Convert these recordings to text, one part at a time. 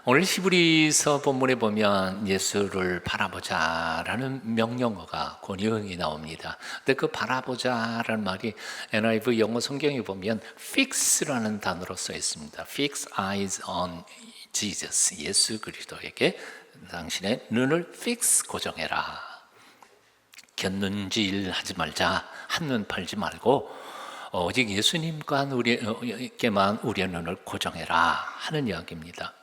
오늘 히브리서 본문에 보면 예수를 바라보자라는 명령어가 권유형이 나옵니다. 근데 그 바라보자라는 말이 NIV 영어 성경에 보면 fix라는 단어로 써 있습니다. Fix eyes on Jesus. 예수 그리스도에게 당신의 눈을 fix 고정해라. 곁눈질 하지 말자. 한눈 팔지 말고 오직 예수님과 우리에게만 우리의 눈을 고정해라 하는 이야기입니다.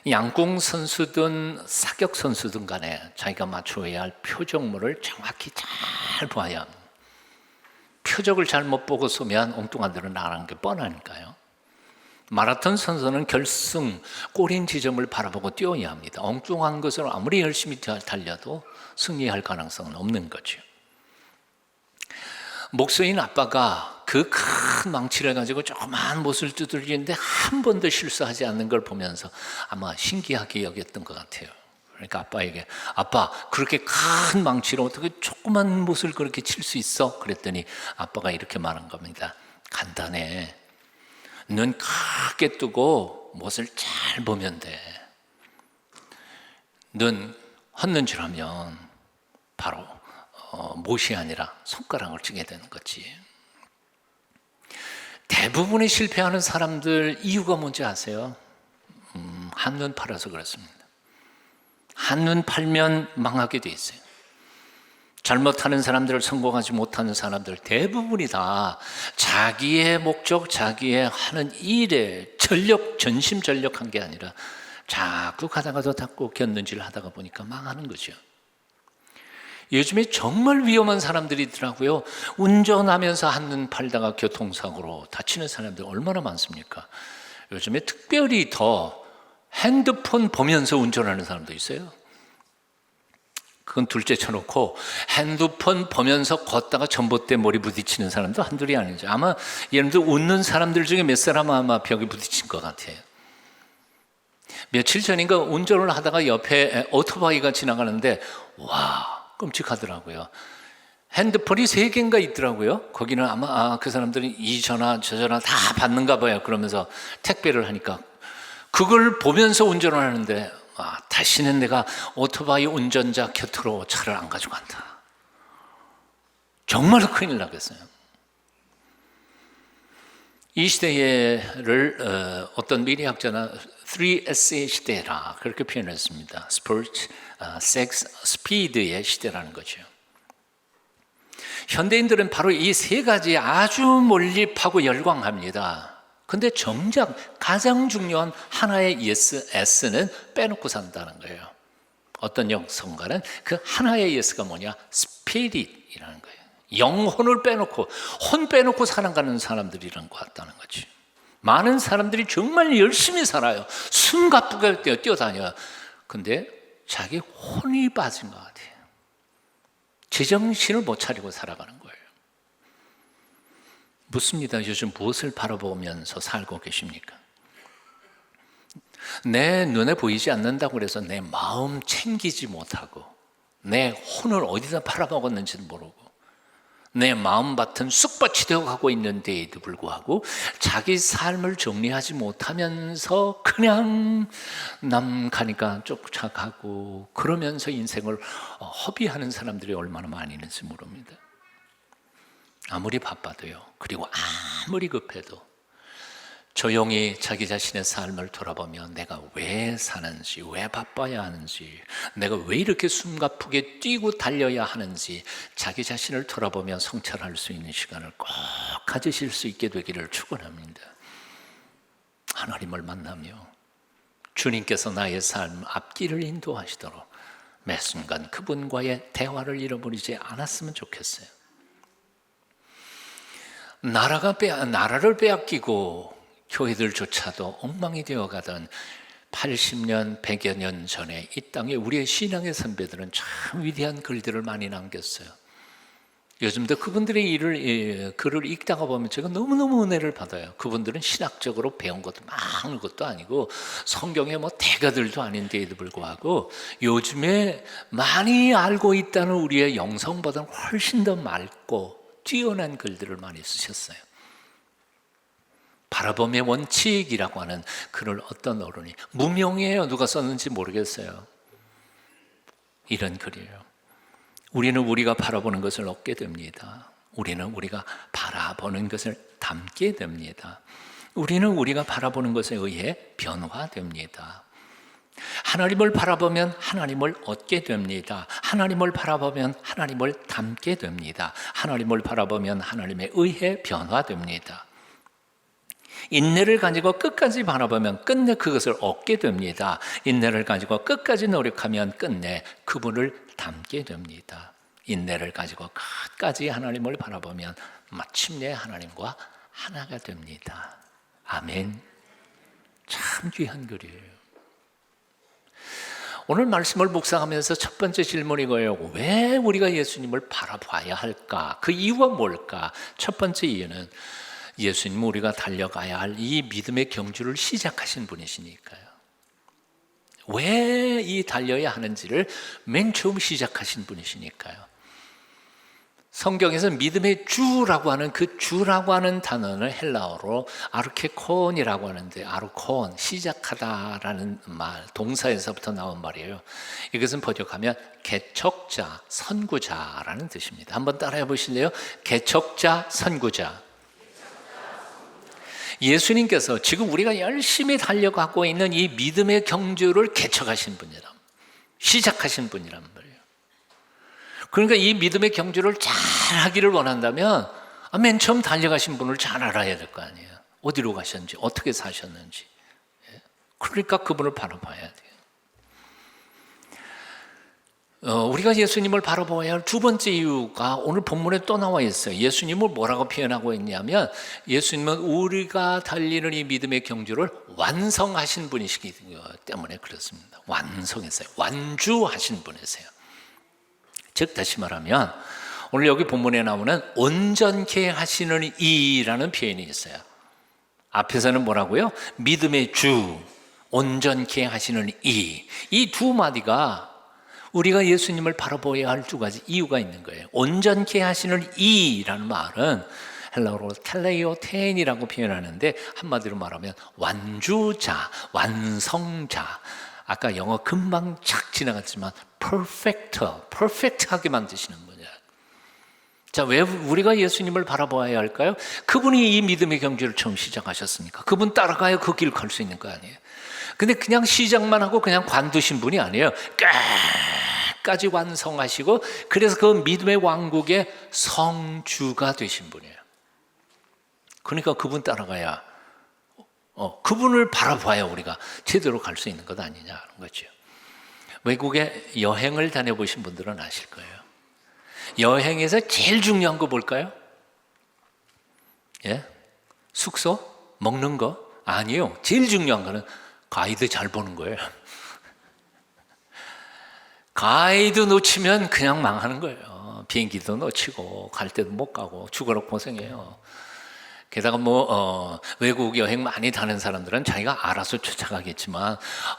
양궁 선수든 사격 선수든 간에 자기가 맞춰야 할 표적물을 정확히 잘 봐야 합니다. 표적을 잘못 보고 쏘면 엉뚱한 데로 나가는 게 뻔하니까요. 마라톤 선수는 결승 골인 지점을 바라보고 뛰어야 합니다. 엉뚱한 것을 아무리 열심히 달려도 승리할 가능성은 없는 거죠. 목수인 아빠가 그 큰 망치를 가지고 조그만 못을 두드리는데 한 번도 실수하지 않는 걸 보면서 아마 신기하게 여겼던 것 같아요. 그러니까 아빠에게, 아빠 그렇게 큰 망치로 어떻게 조그만 못을 그렇게 칠 수 있어? 그랬더니 아빠가 이렇게 말한 겁니다. 간단해. 눈 크게 뜨고 못을 잘 보면 돼. 눈 헛눈질하면 바로 못이 아니라 손가락을 찌게 되는 거지. 대부분의 실패하는 사람들 이유가 뭔지 아세요? 한눈 팔아서 그렇습니다. 한눈 팔면 망하게 돼 있어요. 잘못하는 사람들, 성공하지 못하는 사람들 대부분이 다 자기의 목적, 자기의 하는 일에 전심전력한 게 아니라 자꾸 가다가도 닫고 곁눈질 하다가 보니까 망하는 거죠. 요즘에 정말 위험한 사람들이 있더라고요. 운전하면서 한눈 팔다가 교통사고로 다치는 사람들 얼마나 많습니까? 요즘에 특별히 더 핸드폰 보면서 운전하는 사람도 있어요. 그건 둘째 쳐놓고 핸드폰 보면서 걷다가 전봇대 머리 부딪히는 사람도 한둘이 아니죠. 아마 여러분들 웃는 사람들 중에 몇 사람은 아마 벽에 부딪힌 것 같아요. 며칠 전인가 운전을 하다가 옆에 오토바이가 지나가는데 와 끔찍하더라고요. 핸드폰이 3개인가 있더라고요. 거기는 아마 그 사람들이 이 전화 저 전화 다 받는가 봐요. 그러면서 택배를 하니까 그걸 보면서 운전을 하는데 다시는 내가 오토바이 운전자 곁으로 차를 안 가져간다. 정말로 큰일 나겠어요. 이 시대를 어떤 미래학자는 3S의 시대라 그렇게 표현했습니다. 스포츠, 섹스, 스피드의 시대라는 거죠. 현대인들은 바로 이 3가지에 아주 몰입하고 열광합니다. 근데 정작 가장 중요한 하나의 S는 빼놓고 산다는 거예요. 어떤 영성가는 그 하나의 S가 뭐냐? 스피릿이라는 거예요. 영혼을 빼놓고 혼 빼놓고 살아가는 사람들이란 것 같다는 거지. 많은 사람들이 정말 열심히 살아요. 숨가쁘게 뛰어다녀요. 근데 자기 혼이 빠진 것 같아요. 제정신을 못 차리고 살아가는 거예요. 묻습니다. 요즘 무엇을 바라보면서 살고 계십니까? 내 눈에 보이지 않는다고 해서 내 마음 챙기지 못하고 내 혼을 어디다 팔아먹었는지도 모르고 내 마음밭은 쑥밭이 되어가고 있는데에도 불구하고 자기 삶을 정리하지 못하면서 그냥 남 가니까 쫓아가고 그러면서 인생을 허비하는 사람들이 얼마나 많이 있는지 모릅니다. 아무리 바빠도요. 그리고 아무리 급해도 조용히 자기 자신의 삶을 돌아보며 내가 왜 사는지, 왜 바빠야 하는지, 내가 왜 이렇게 숨가쁘게 뛰고 달려야 하는지 자기 자신을 돌아보며 성찰할 수 있는 시간을 꼭 가지실 수 있게 되기를 축원합니다. 하나님을 만나며 주님께서 나의 삶 앞길을 인도하시도록 매 순간 그분과의 대화를 잃어버리지 않았으면 좋겠어요. 나라를 빼앗기고 교회들조차도 엉망이 되어가던 80년, 100여 년 전에 이 땅에 우리의 신앙의 선배들은 참 위대한 글들을 많이 남겼어요. 요즘도 그분들의 글을 읽다가 보면 제가 너무너무 은혜를 받아요. 그분들은 신학적으로 배운 것도 많은 것도 아니고 성경의 대가들도 아닌데에도 불구하고 요즘에 많이 알고 있다는 우리의 영성보다는 훨씬 더 맑고 뛰어난 글들을 많이 쓰셨어요. 바라봄의 원칙이라고 하는 글을 어떤 어른이, 무명이에요. 누가 썼는지 모르겠어요. 이런 글이에요. 우리는 우리가 바라보는 것을 얻게 됩니다. 우리는 우리가 바라보는 것을 담게 됩니다. 우리는 우리가 바라보는 것에 의해 변화됩니다. 하나님을 바라보면 하나님을 얻게 됩니다. 하나님을 바라보면 하나님을 담게 됩니다. 하나님을 바라보면 하나님에 의해 변화됩니다. 인내를 가지고 끝까지 바라보면 끝내 그것을 얻게 됩니다. 인내를 가지고 끝까지 노력하면 끝내 그분을 담게 됩니다. 인내를 가지고 끝까지 하나님을 바라보면 마침내 하나님과 하나가 됩니다. 아멘. 참 귀한 글이에요. 오늘 말씀을 묵상하면서 첫 번째 질문이 이거예요. 왜 우리가 예수님을 바라봐야 할까? 그 이유가 뭘까? 첫 번째 이유는 예수님은 우리가 달려가야 할 이 믿음의 경주를 시작하신 분이시니까요. 왜 이 달려야 하는지를 맨 처음 시작하신 분이시니까요. 성경에서 믿음의 주라고 하는 그 주라고 하는 단어는 헬라어로 아르케콘이라고 하는데, 아르콘, 시작하다라는 말, 동사에서부터 나온 말이에요. 이것은 번역하면 개척자, 선구자라는 뜻입니다. 한번 따라해 보실래요? 개척자, 선구자. 예수님께서 지금 우리가 열심히 달려가고 있는 이 믿음의 경주를 개척하신 분이란, 시작하신 분이란 말이에요. 그러니까 이 믿음의 경주를 잘 하기를 원한다면 맨 처음 달려가신 분을 잘 알아야 될 거 아니에요. 어디로 가셨는지, 어떻게 사셨는지. 그러니까 그분을 바라봐야 돼요. 우리가 예수님을 바라봐야 할 두 번째 이유가 오늘 본문에 또 나와 있어요. 예수님을 뭐라고 표현하고 있냐면, 예수님은 우리가 달리는 이 믿음의 경주를 완성하신 분이시기 때문에 그렇습니다. 완성했어요. 완주하신 분이세요. 즉 다시 말하면 오늘 여기 본문에 나오는 온전케 하시는 이라는 표현이 있어요. 앞에서는 뭐라고요? 믿음의 주, 온전케 하시는 이 두 마디가 우리가 예수님을 바라보아야 할 두 가지 이유가 있는 거예요. 온전케 하시는 이라는 말은 헬라어로 텔레이오텐이라고 표현하는데, 한마디로 말하면 완주자, 완성자. 아까 영어 금방 착 지나갔지만 퍼펙트하게 만드시는 분이야. 자, 왜 우리가 예수님을 바라봐야 할까요? 그분이 이 믿음의 경주를 처음 시작하셨으니까 그분 따라가야 그 길 갈 수 있는 거 아니에요. 근데 그냥 시작만 하고 그냥 관두신 분이 아니에요. 끝까지 완성하시고, 그래서 그 믿음의 왕국의 성주가 되신 분이에요. 그러니까 그분 따라가야, 그분을 바라봐야 우리가 제대로 갈 수 있는 것 아니냐는 거죠. 외국에 여행을 다녀보신 분들은 아실 거예요. 여행에서 제일 중요한 거 뭘까요? 예? 숙소? 먹는 거? 아니요. 제일 중요한 거는 가이드 잘 보는 거예요. 가이드 놓치면 그냥 망하는 거예요. 비행기도 놓치고 갈 때도 못 가고 죽어라 고생해요. 게다가 외국 여행 많이 다니는 사람들은 자기가 알아서 쫓아가겠지만,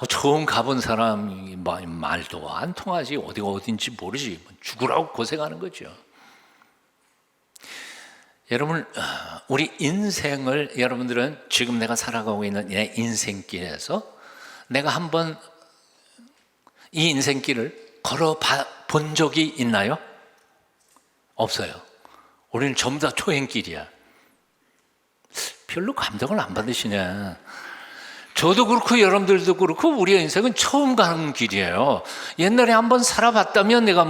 처음 가본 사람이 말도 안 통하지, 어디가 어딘지 모르지, 죽으라고 고생하는 거죠. 여러분, 우리 인생을, 여러분들은 지금 내가 살아가고 있는 내 인생길에서 내가 한번 이 인생길을 걸어본 적이 있나요? 없어요. 우리는 전부 다 초행길이야. 별로 감동을 안 받으시네. 저도 그렇고 여러분들도 그렇고 우리의 인생은 처음 가는 길이에요. 옛날에 한번 살아봤다면 내가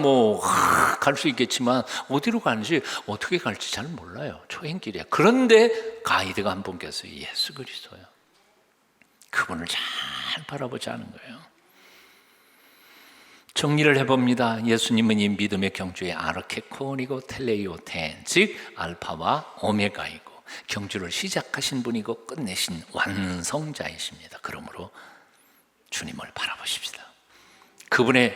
갈 수 있겠지만 어디로 가는지 어떻게 갈지 잘 몰라요. 초행길이야. 그런데 가이드가 한 분 계세요. 예수 그리스도예요. 그분을 잘 바라보자는 거예요. 정리를 해봅니다. 예수님은 이 믿음의 경주의 아르케콘이고 텔레이오텐, 즉 알파와 오메가이고 경주를 시작하신 분이고 끝내신 완성자이십니다. 그러므로 주님을 바라보십시다. 그분을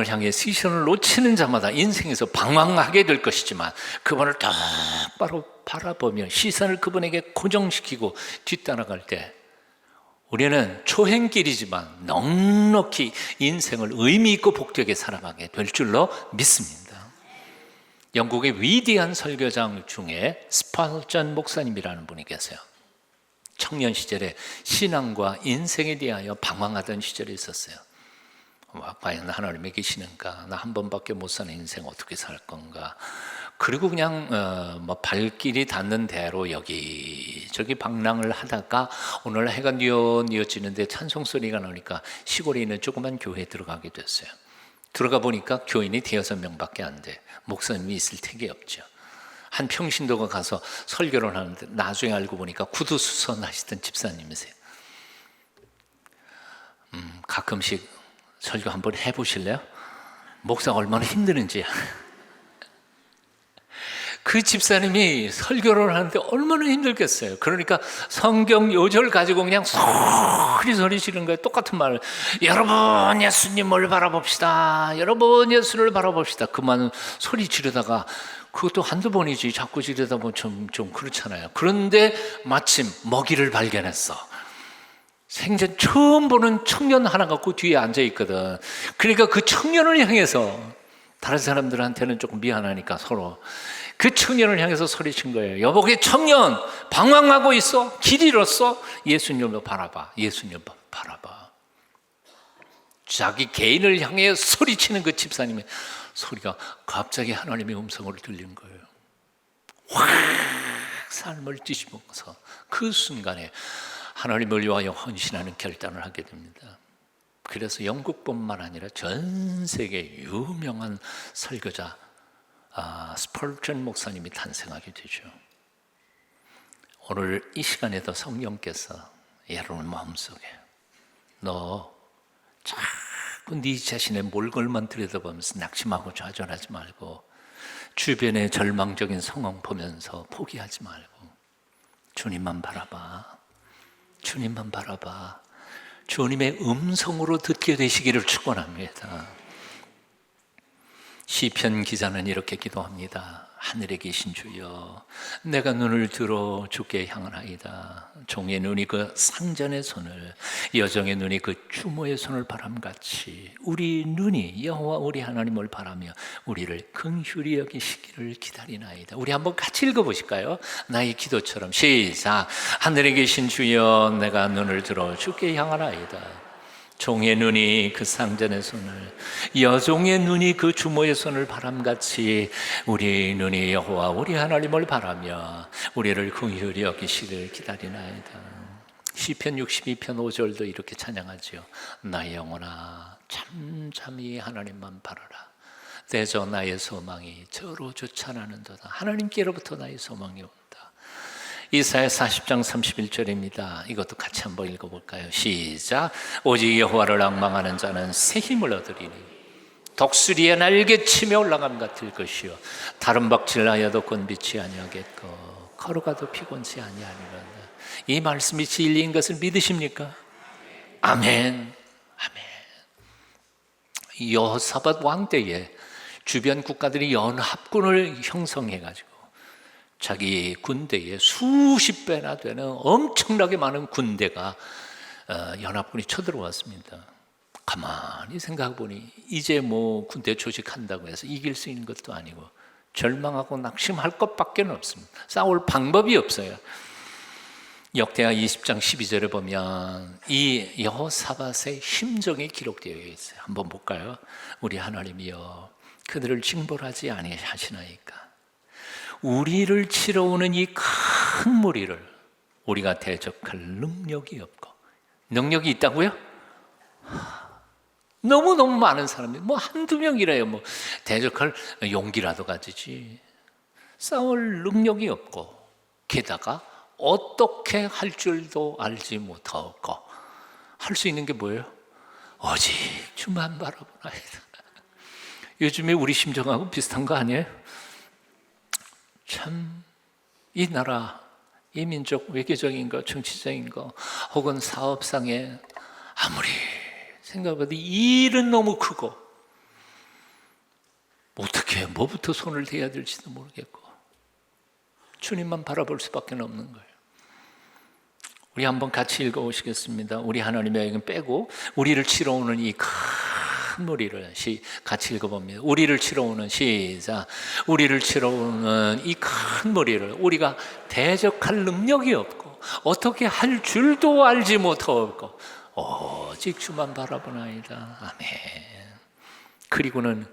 향해 시선을 놓치는 자마다 인생에서 방황하게 될 것이지만, 그분을 똑바로 바라보며 시선을 그분에게 고정시키고 뒤따라갈 때 우리는 초행길이지만 넉넉히 인생을 의미 있고 복되게 살아가게 될 줄로 믿습니다. 영국의 위대한 설교장 중에 스펄전 목사님이라는 분이 계세요. 청년 시절에 신앙과 인생에 대하여 방황하던 시절이 있었어요. 과연 하나님이 계시는가? 나 한 번밖에 못 사는 인생 어떻게 살 건가? 그리고 그냥 발길이 닿는 대로 여기저기 방랑을 하다가 오늘 해가 뉘어지는데 찬송 소리가 나니까 시골에 있는 조그만 교회에 들어가게 됐어요. 들어가 보니까 교인이 5명밖에 안 돼. 목사님이 있을 택이 없죠. 한 평신도가 가서 설교를 하는데 나중에 알고 보니까 구두수선 하시던 집사님이세요. 가끔씩 설교 한번 해보실래요? 목사가 얼마나 힘드는지. 그 집사님이 설교를 하는데 얼마나 힘들겠어요. 그러니까 성경 요절 가지고 그냥 소리 지르는 거예요. 똑같은 말을. 여러분 예수님을 바라봅시다. 여러분 예수를 바라봅시다. 그만 소리 지르다가 그것도 한두 번이지 자꾸 지르다 보면 좀 그렇잖아요. 그런데 마침 먹이를 발견했어. 생전 처음 보는 청년 하나 갖고 뒤에 앉아 있거든. 그러니까 그 청년을 향해서, 다른 사람들한테는 조금 미안하니까 서로 그 청년을 향해서 소리친 거예요. 여보게 청년, 방황하고 있어? 길 잃었어? 예수님을 바라봐. 예수님을 바라봐. 자기 개인을 향해 소리치는 그 집사님의 소리가 갑자기 하나님의 음성으로 들린 거예요. 확 삶을 뒤집어서 그 순간에 하나님을 위하여 헌신하는 결단을 하게 됩니다. 그래서 영국뿐만 아니라 전 세계 유명한 설교자 스펄전 목사님이 탄생하게 되죠. 오늘 이 시간에도 성령께서 여러분 마음속에 너 자꾸 네 자신의 몰골만 들여다보면서 낙심하고 좌절하지 말고 주변의 절망적인 상황 보면서 포기하지 말고 주님만 바라봐. 주님만 바라봐. 주님의 음성으로 듣게 되시기를 축원합니다. 시편 기자는 이렇게 기도합니다. 하늘에 계신 주여, 내가 눈을 들어 주께 향하나이다. 종의 눈이 그 상전의 손을, 여종의 눈이 그 주모의 손을 바람같이 우리 눈이 여호와 우리 하나님을 바라며 우리를 긍휼히 여기시기를 기다리나이다. 우리 한번 같이 읽어보실까요? 나의 기도처럼. 시작. 하늘에 계신 주여, 내가 눈을 들어 주께 향하나이다. 종의 눈이 그 상전의 손을, 여종의 눈이 그 주모의 손을 바람같이 우리 눈이 여호와 우리 하나님을 바라며 우리를 긍휼히 여기시길 기다리나이다. 시편 62편 5절도 이렇게 찬양하죠. 나의 영혼아 잠잠히 하나님만 바라라. 대저 나의 소망이 저로 주찬하는도다. 하나님께로부터 나의 소망이 온다. 이사야 40장 31절입니다. 이것도 같이 한번 읽어볼까요? 시작. 오직 여호와를 앙망하는 자는 새 힘을 얻으리니 독수리의 날개치며 올라감 같을 것이요 다른 박질하여도 곤비치 아니하겠고 걸어가도 피곤치 아니하리라. 이 말씀이 진리인 것을 믿으십니까? 아멘. 아멘. 여호사밧 왕 때에 주변 국가들이 연합군을 형성해가지고 자기 군대에 수십 배나 되는 엄청나게 많은 군대가 연합군이 쳐들어왔습니다. 가만히 생각해보니 이제 뭐 군대 조직한다고 해서 이길 수 있는 것도 아니고 절망하고 낙심할 것밖에 없습니다. 싸울 방법이 없어요. 역대하 20장 12절에 보면 이 여호사밧의 심정이 기록되어 있어요. 한번 볼까요? 우리 하나님이여 그들을 징벌하지 아니하시나이까. 우리를 치러 오는 이 큰 무리를 우리가 대적할 능력이 없고. 능력이 있다고요? 너무너무 많은 사람들이 뭐 한두 명이라요. 뭐 대적할 용기라도 가지지. 싸울 능력이 없고 게다가 어떻게 할 줄도 알지 못하고 할 수 있는 게 뭐예요? 오직 주만 바라보나이다. 요즘에 우리 심정하고 비슷한 거 아니에요? 참 이 나라, 이 민족 외교적인 거, 정치적인 거 혹은 사업상에 아무리 생각해도 일은 너무 크고 어떻게 뭐부터 손을 대야 될지도 모르겠고 주님만 바라볼 수밖에 없는 거예요. 우리 한번 같이 읽어보시겠습니다. 우리 하나님의 여긴 빼고 우리를 치러 오는 이 큰 큰 무리를 같이 읽어봅니다. 우리를 치러 오는 시작. 우리를 치러 오는 이 큰 무리를 우리가 대적할 능력이 없고 어떻게 할 줄도 알지 못하고 오직 주만 바라보나이다. 아멘. 그리고는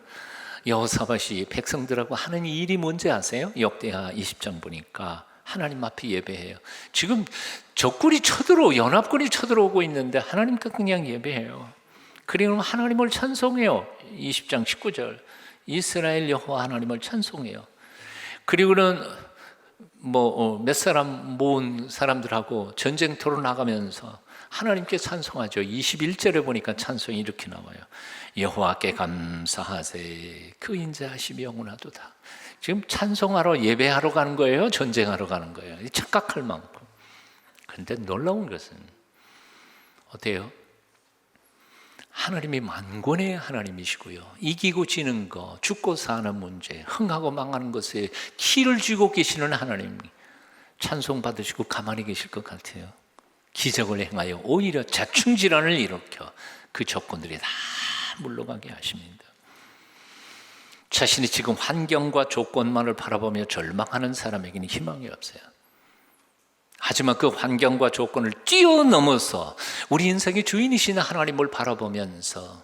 여호사밧이 백성들하고 하는 일이 뭔지 아세요? 역대하 20장 보니까 하나님 앞에 예배해요. 지금 적군이 연합군이 쳐들어오고 있는데 하나님께 그냥 예배해요. 그리고 하나님을 찬송해요. 20장 19절 이스라엘 여호와 하나님을 찬송해요. 그리고는 몇 사람 모은 사람들하고 전쟁터로 나가면서 하나님께 찬송하죠. 21절에 보니까 찬송이 이렇게 나와요. 여호와께 감사하세 그 인자하심이 영원하도다. 지금 찬송하러 예배하러 가는 거예요? 전쟁하러 가는 거예요? 착각할 만큼. 그런데 놀라운 것은 어때요? 하나님이 만권의 하나님이시고요. 이기고 지는 거, 죽고 사는 문제, 흥하고 망하는 것에 키를 쥐고 계시는 하나님 찬송 받으시고 가만히 계실 것 같아요. 기적을 행하여 오히려 자충질환을 일으켜 그 적군들이 다 물러가게 하십니다. 자신이 지금 환경과 조건만을 바라보며 절망하는 사람에게는 희망이 없어요. 하지만 그 환경과 조건을 뛰어넘어서 우리 인생의 주인이신 하나님을 바라보면서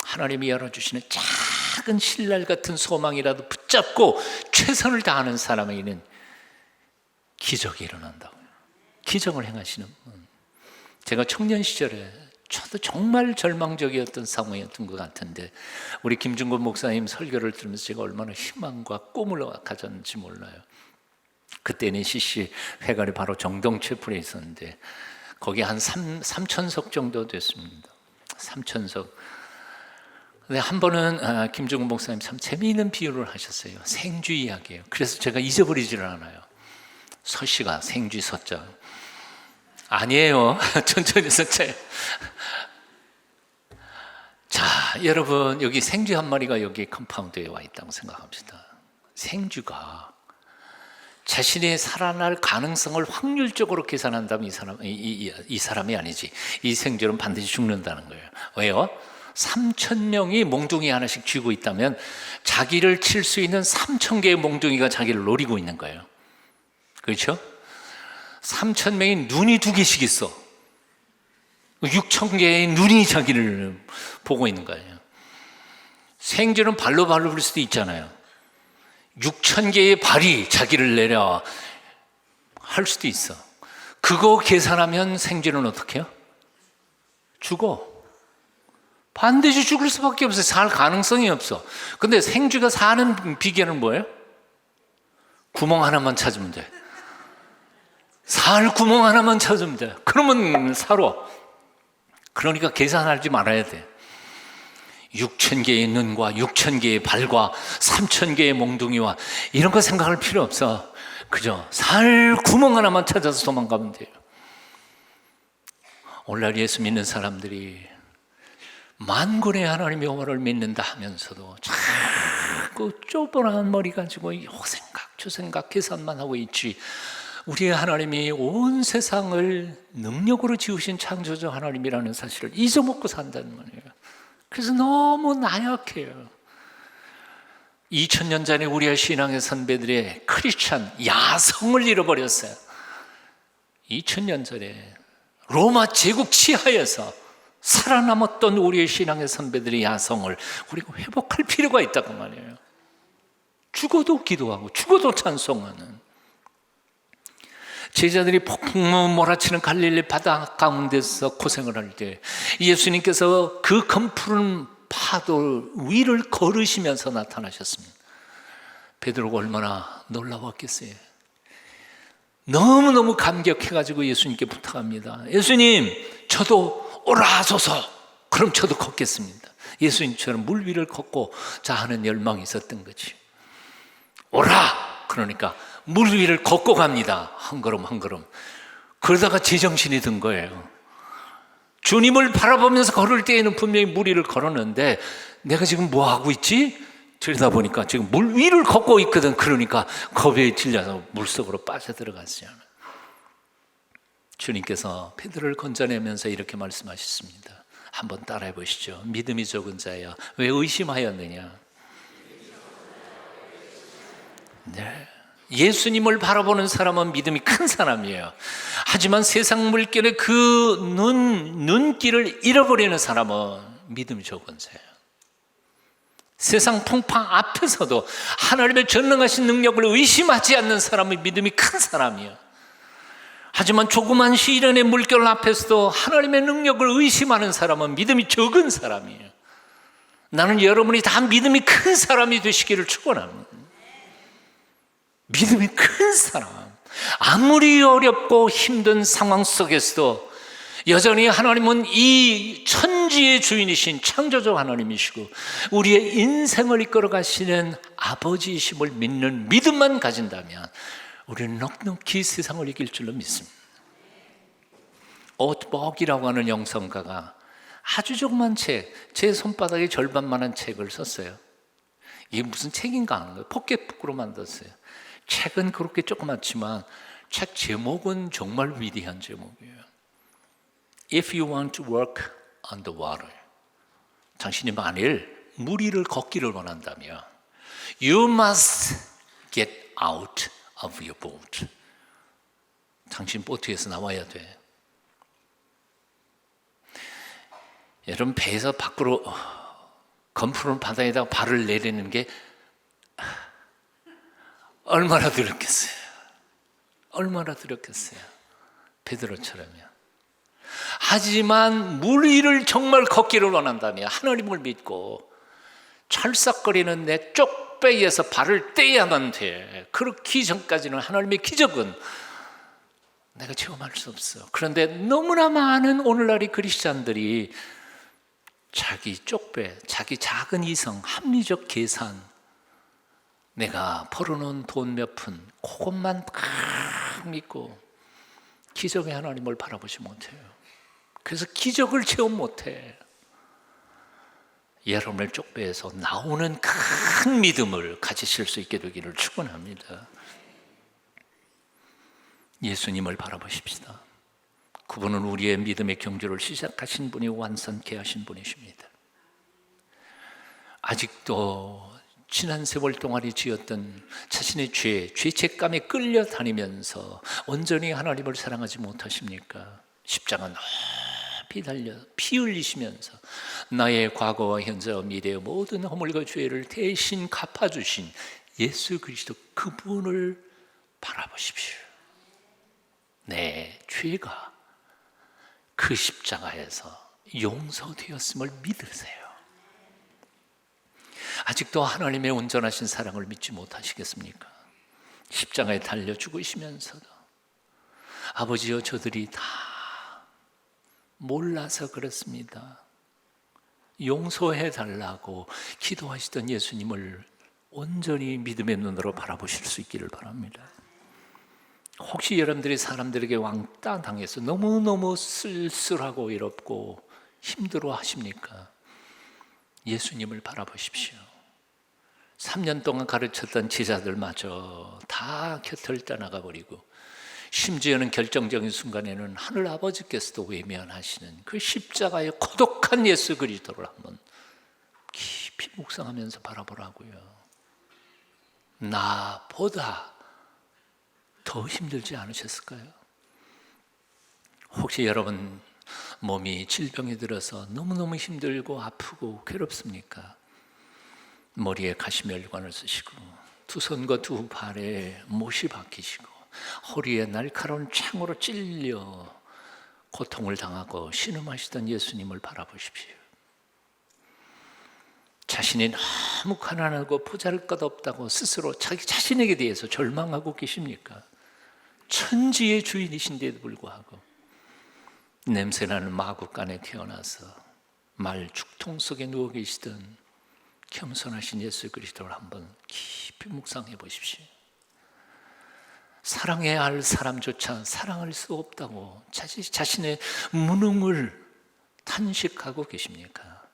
하나님이 열어주시는 작은 신랄 같은 소망이라도 붙잡고 최선을 다하는 사람에게는 기적이 일어난다고요. 기적을 행하시는 분. 제가 청년 시절에 저도 정말 절망적이었던 상황이었던 것 같은데 우리 김중곤 목사님 설교를 들으면서 제가 얼마나 희망과 꿈을 가졌는지 몰라요. 그때는 CC 회관이 바로 정동체풀에 있었는데 거기 한 3천석 정도 됐습니다. 3천석. 근데 한 번은 김중곤 목사님 참 재미있는 비유를 하셨어요. 생쥐 이야기예요. 그래서 제가 잊어버리지를 않아요. 서씨가 생쥐 서자 아니에요. 천천히 서자예요. 자, 여러분 여기 생쥐 한 마리가 여기 컴파운드에 와 있다고 생각합시다. 생쥐가 자신이 살아날 가능성을 확률적으로 계산한다면 이 사람이 아니지. 이 생쥐는 반드시 죽는다는 거예요. 왜요? 3,000명이 몽둥이 하나씩 쥐고 있다면 자기를 칠 수 있는 3,000개의 몽둥이가 자기를 노리고 있는 거예요. 그렇죠? 3,000명이 눈이 2개씩 있어. 6,000개의 눈이 자기를 보고 있는 거예요. 생쥐는 발로 밟을 수도 있잖아요. 6,000개의 발이 자기를 내려 할 수도 있어. 그거 계산하면 생쥐는 어떻게 해요? 죽어. 반드시 죽을 수밖에 없어요. 살 가능성이 없어. 근데 생쥐가 사는 비결은 뭐예요? 구멍 하나만 찾으면 돼. 살 구멍 하나만 찾으면 돼. 그러면 살아. 그러니까 계산하지 말아야 돼. 6,000개의 눈과 6,000개의 발과 3,000개의 몽둥이와 이런 거 생각할 필요 없어. 그죠? 살 구멍 하나만 찾아서 도망가면 돼요. 오늘날 예수 믿는 사람들이 만군의 하나님 여호와를 믿는다 하면서도 자꾸 쪼뻔한 머리 가지고 요 생각 저 생각 계산만 하고 있지. 우리의 하나님이 온 세상을 능력으로 지으신 창조주 하나님이라는 사실을 잊어먹고 산다는 거예요. 그래서 너무 나약해요. 2000년 전에 우리의 신앙의 선배들의 크리스찬 야성을 잃어버렸어요. 2000년 전에 로마 제국 치하에서 살아남았던 우리의 신앙의 선배들의 야성을 우리가 회복할 필요가 있다고 말이에요. 죽어도 기도하고 죽어도 찬송하는 제자들이 폭풍 몰아치는 갈릴리 바다 가운데서 고생을 할 때 예수님께서 그 검푸른 파도 위를 걸으시면서 나타나셨습니다. 베드로가 얼마나 놀라웠겠어요. 너무너무 감격해가지고 예수님께 부탁합니다. 예수님, 저도 오라 하소서. 그럼 저도 걷겠습니다. 예수님처럼 물 위를 걷고자 하는 열망이 있었던 거지. 오라! 그러니까 물 위를 걷고 갑니다. 한 걸음 한 걸음. 그러다가 제정신이 든 거예요. 주님을 바라보면서 걸을 때에는 분명히 물 위를 걸었는데 내가 지금 뭐 하고 있지? 들여다보니까 지금 물 위를 걷고 있거든. 그러니까 겁에 질려서 물속으로 빠져들어갔어요. 주님께서 베드로를 건져내면서 이렇게 말씀하셨습니다. 한번 따라해 보시죠. 믿음이 적은 자야, 왜 의심하였느냐? 네. 예수님을 바라보는 사람은 믿음이 큰 사람이에요. 하지만 세상 물결의 그 눈길을 잃어버리는 사람은 믿음이 적은 자예요. 세상 풍파 앞에서도 하나님의 전능하신 능력을 의심하지 않는 사람은 믿음이 큰 사람이에요. 하지만 조그만 시련의 물결 앞에서도 하나님의 능력을 의심하는 사람은 믿음이 적은 사람이에요. 나는 여러분이 다 믿음이 큰 사람이 되시기를 축원합니다. 믿음이 큰 사람, 아무리 어렵고 힘든 상황 속에서도 여전히 하나님은 이 천지의 주인이신 창조주 하나님이시고 우리의 인생을 이끌어 가시는 아버지이심을 믿는 믿음만 가진다면 우리는 넉넉히 세상을 이길 줄로 믿습니다. 오트벅이라고 하는 영성가가 아주 조그만 책, 제 손바닥의 절반만한 책을 썼어요. 이게 무슨 책인가 하는 거예요. 포켓북으로 만들었어요. 책은 그렇게 조그맣지만 책 제목은 정말 위대한 제목이에요. If you want to work on the water, 당신이 만일 물 위를 걷기를 원한다면 You must get out of your boat. 당신 보트에서 나와야 돼. 여러분, 배에서 밖으로 건푸른 바다에다가 발을 내리는 게 얼마나 두렵겠어요. 얼마나 두렵겠어요. 베드로처럼요. 하지만 물 위를 정말 걷기를 원한다면 하나님을 믿고 철썩거리는 내 쪽배기에서 발을 떼야만 돼. 그렇기 전까지는 하나님의 기적은 내가 체험할 수 없어. 그런데 너무나 많은 오늘날의 크리스찬들이 자기 쪽배, 자기 작은 이성, 합리적 계산, 내가 벌어놓은 돈 몇 푼, 그것만 딱 믿고 기적의 하나님을 바라보지 못해요. 그래서 기적을 체험 못해. 여러분의 쪽배에서 나오는 큰 믿음을 가지실 수 있게 되기를 축원합니다. 예수님을 바라보십시다. 그분은 우리의 믿음의 경주를 시작하신 분이 완성케 하신 분이십니다. 아직도 지난 세월 동안이 지었던 자신의 죄책감에 끌려다니면서 온전히 하나님을 사랑하지 못하십니까? 십자가 높이 달려 피 흘리시면서 나의 과거와 현재와 미래의 모든 허물과 죄를 대신 갚아주신 예수 그리스도 그분을 바라보십시오. 내 죄가 그 십자가에서 용서되었음을 믿으세요. 아직도 하나님의 온전하신 사랑을 믿지 못하시겠습니까? 십자가에 달려 죽으시면서도 아버지여, 저들이 다 몰라서 그렇습니다. 용서해 달라고 기도하시던 예수님을 온전히 믿음의 눈으로 바라보실 수 있기를 바랍니다. 혹시 여러분들이 사람들에게 왕따 당해서 너무너무 쓸쓸하고 외롭고 힘들어 하십니까? 예수님을 바라보십시오. 3년 동안 가르쳤던 제자들마저 다 곁을 떠나가 버리고 심지어는 결정적인 순간에는 하늘 아버지께서도 외면하시는 그 십자가의 고독한 예수 그리스도를 한번 깊이 묵상하면서 바라보라고요. 나보다 더 힘들지 않으셨을까요? 혹시 여러분 몸이 질병이 들어서 너무너무 힘들고 아프고 괴롭습니까? 머리에 가시멸관을 쓰시고 두 손과 두 발에 못이 박히시고 허리에 날카로운 창으로 찔려 고통을 당하고 신음하시던 예수님을 바라보십시오. 자신이 너무 가난하고 보잘것없다고 스스로 자기 자신에게 대해서 절망하고 계십니까? 천지의 주인이신데도 불구하고 냄새나는 마구간에 태어나서 말 죽통 속에 누워 계시던 겸손하신 예수 그리스도를 한번 깊이 묵상해 보십시오. 사랑해야 할 사람조차 사랑할 수 없다고 자신의 무능을 탄식하고 계십니까?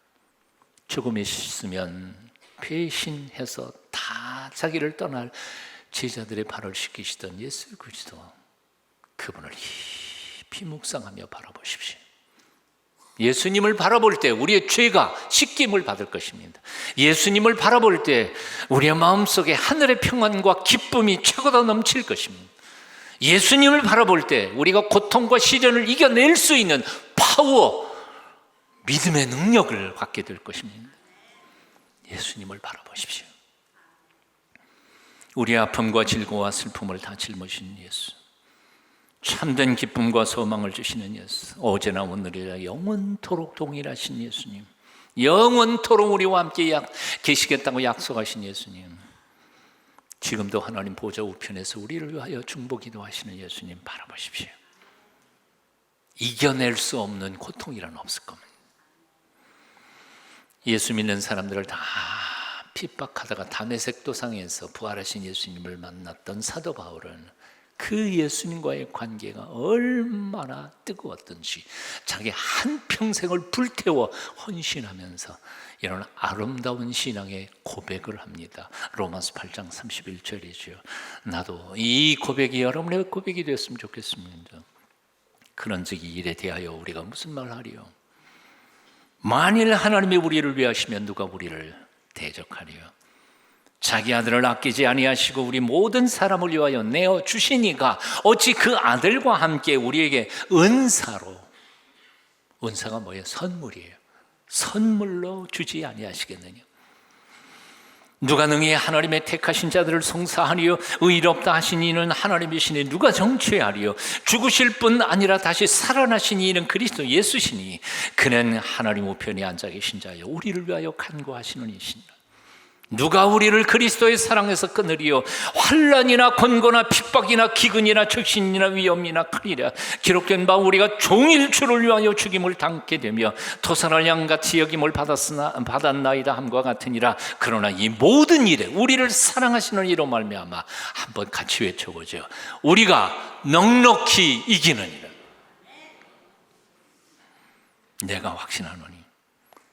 조금 있으면 배신해서 다 자기를 떠날 제자들의 발을 씻기시던 예수 그리스도, 그분을 깊이 묵상하며 바라보십시오. 예수님을 바라볼 때 우리의 죄가 씻김을 받을 것입니다. 예수님을 바라볼 때 우리의 마음속에 하늘의 평안과 기쁨이 최고로 넘칠 것입니다. 예수님을 바라볼 때 우리가 고통과 시련을 이겨낼 수 있는 파워, 믿음의 능력을 갖게 될 것입니다. 예수님을 바라보십시오. 우리의 아픔과 질고와 슬픔을 다 짊어지신 예수, 참된 기쁨과 소망을 주시는 예수, 어제나 오늘이라 영원토록 동일하신 예수님, 영원토록 우리와 함께 계시겠다고 약속하신 예수님, 지금도 하나님 보좌 우편에서 우리를 위하여 중보기도 하시는 예수님 바라보십시오. 이겨낼 수 없는 고통이란 없을 겁니다. 예수 믿는 사람들을 다 핍박하다가 다메섹 도상에서 부활하신 예수님을 만났던 사도 바울은 그 예수님과의 관계가 얼마나 뜨거웠던지 자기 한평생을 불태워 헌신하면서 이런 아름다운 신앙의 고백을 합니다. 로마서 8장 31절이죠. 나도 이 고백이 여러분의 고백이 되었으면 좋겠습니다. 그런즉 이 일에 대하여 우리가 무슨 말을 하리요? 만일 하나님이 우리를 위하시면 누가 우리를 대적하리요? 자기 아들을 아끼지 아니하시고 우리 모든 사람을 위하여 내어 주시니가 어찌 그 아들과 함께 우리에게 은사로, 은사가 뭐예요? 선물이에요. 선물로 주지 아니하시겠느냐? 누가 능히 하나님의 택하신 자들을 송사하리요? 의롭다 하신 이는 하나님이시니 누가 정죄하리요? 죽으실 뿐 아니라 다시 살아나신 이는 그리스도 예수시니 그는 하나님 우편에 앉아 계신 자여 우리를 위하여 간구하시는 이시니라. 누가 우리를 그리스도의 사랑에서 끊으리요? 환난이나 권고나 핍박이나 기근이나 적신이나 위험이나 칼이라. 기록된 바 우리가 종일 주를 위하여 죽임을 당게 되며 토산할 양같이 여김을 받았나이다 함과 같으니라. 그러나 이 모든 일에 우리를 사랑하시는 이로 말미암아 한번 같이 외쳐보죠. 우리가 넉넉히 이기느니라. 내가 확신하노니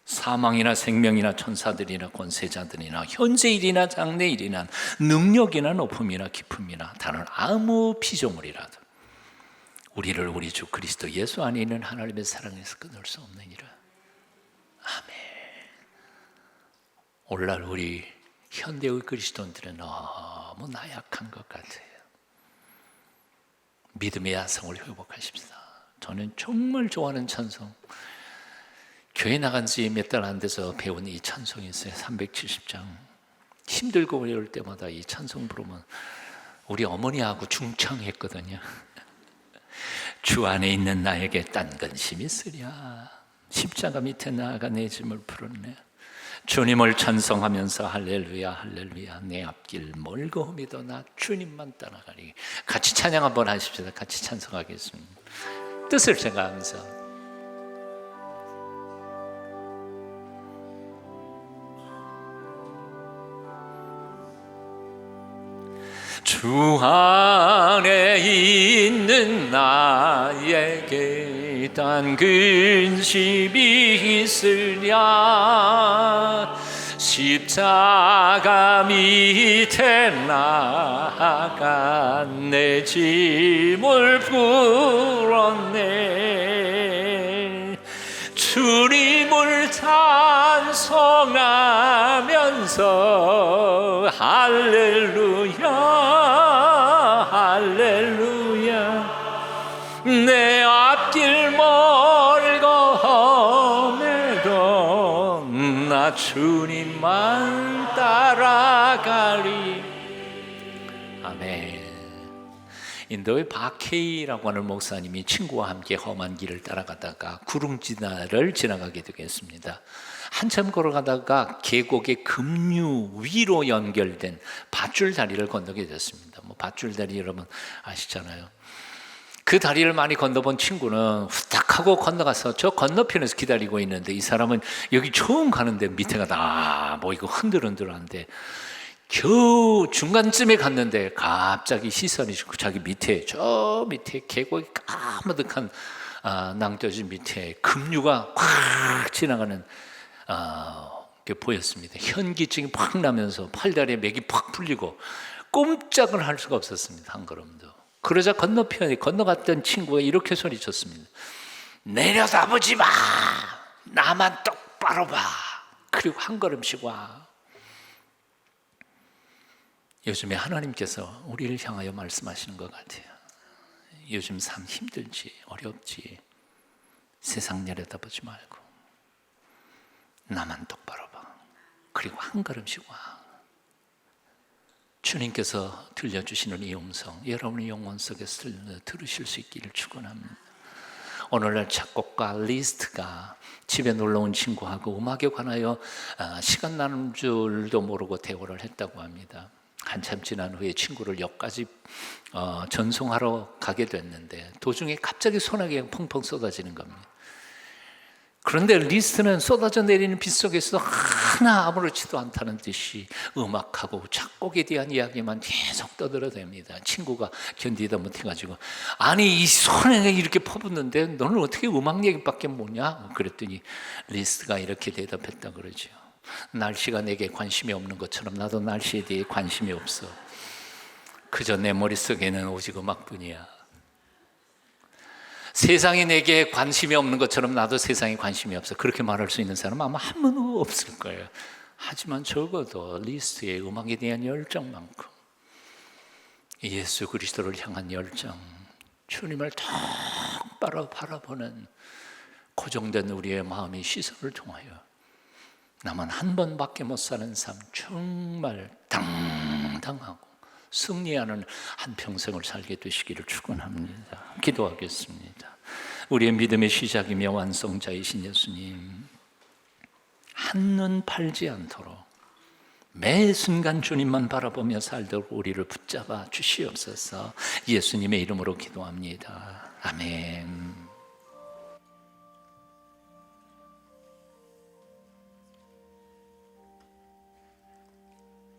사망이나 생명이나 천사들이나 권세자들이나 현재일이나 장래일이나 능력이나 높음이나 깊음이나 다른 아무 피조물이라도 우리를 우리 주 그리스도 예수 안에 있는 하나님의 사랑에서 끊을 수 없느니라. 아멘. 오늘날 우리 현대의 그리스도인들은 너무 나약한 것 같아요. 믿음의 야성을 회복하십시다. 저는 정말 좋아하는 찬송, 교회 나간 지 몇 달 안 돼서 배운 이 찬송이 있어요. 370장. 힘들고 이럴 때마다 이 찬송 부르면 우리 어머니하고 중창했거든요. 주 안에 있는 나에게 딴 근심 있으랴. 십자가 밑에 나아가 내 짐을 풀었네. 주님을 찬송하면서 할렐루야 할렐루야 내 앞길 멀고 험이도 나 주님만 따라가리. 같이 찬양 한번 하십시다. 같이 찬송하겠습니다. 뜻을 생각하면서 주 안에 있는 나에게 딴 근심이 있으랴. 십자가 밑에 나아간 내 짐을 풀었네. 주님을 찬송하면서 할렐루야 할렐루야 내 앞길 멀고 험해도 나 주님만 따라가리. 아멘. 인도의 바케이라고 하는 목사님이 친구와 함께 험한 길을 따라가다가 구릉지나를 지나가게 되겠습니다. 한참 걸어가다가 계곡의 급류 위로 연결된 밧줄 다리를 건너게 됐습니다. 밧줄 다리 여러분 아시잖아요. 그 다리를 많이 건너본 친구는 후딱하고 건너가서 저 건너편에서 기다리고 있는데 이 사람은 여기 처음 가는데 밑에가 다 이거 흔들흔들한데 겨우 중간쯤에 갔는데 갑자기 시선이 자기 밑에 저 밑에 계곡이 까마득한 낭떠지 밑에 급류가 확 지나가는 게 보였습니다. 현기증이 팍 나면서 팔다리에 맥이 팍 풀리고 꼼짝을 할 수가 없었습니다. 한 걸음도. 그러자 건너편에 건너갔던 친구가 이렇게 소리쳤습니다. 내려다보지 마. 나만 똑바로 봐. 그리고 한 걸음씩 와. 요즘에 하나님께서 우리를 향하여 말씀하시는 것 같아요. 요즘 삶 힘들지, 어렵지, 세상 내려다보지 말고 나만 똑바로 봐. 그리고 한 걸음씩 와. 주님께서 들려주시는 이 음성, 여러분의 영혼 속에서 들으실 수 있기를 축원합니다. 오늘날 작곡가 리스트가 집에 놀러온 친구하고 음악에 관하여 시간 나눈 줄도 모르고 대화를 했다고 합니다. 한참 지난 후에 친구를 역까지 전송하러 가게 됐는데 도중에 갑자기 소나기가 펑펑 쏟아지는 겁니다. 그런데 리스트는 쏟아져 내리는 빗 속에서 하나 아무렇지도 않다는 듯이 음악하고 작곡에 대한 이야기만 계속 떠들어댑니다. 친구가 견디다 못해가지고 아니 이 소나기가 이렇게 퍼붓는데 너는 어떻게 음악 얘기밖에 모르냐? 그랬더니 리스트가 이렇게 대답했다 그러죠. 날씨가 내게 관심이 없는 것처럼 나도 날씨에 대해 관심이 없어. 그저 내 머릿속에는 오직 음악뿐이야. 세상이 내게 관심이 없는 것처럼 나도 세상에 관심이 없어. 그렇게 말할 수 있는 사람은 아마 한 분도 없을 거예요. 하지만 적어도 리스트의 음악에 대한 열정만큼 예수 그리스도를 향한 열정, 주님을 똑바로 바라보는 고정된 우리의 마음의 시선을 통하여 나만 한 번밖에 못 사는 삶, 정말 당당하고 승리하는 한평생을 살게 되시기를 축원합니다. 기도하겠습니다. 우리의 믿음의 시작이며 완성자이신 예수님, 한눈 팔지 않도록 매 순간 주님만 바라보며 살도록 우리를 붙잡아 주시옵소서. 예수님의 이름으로 기도합니다. 아멘.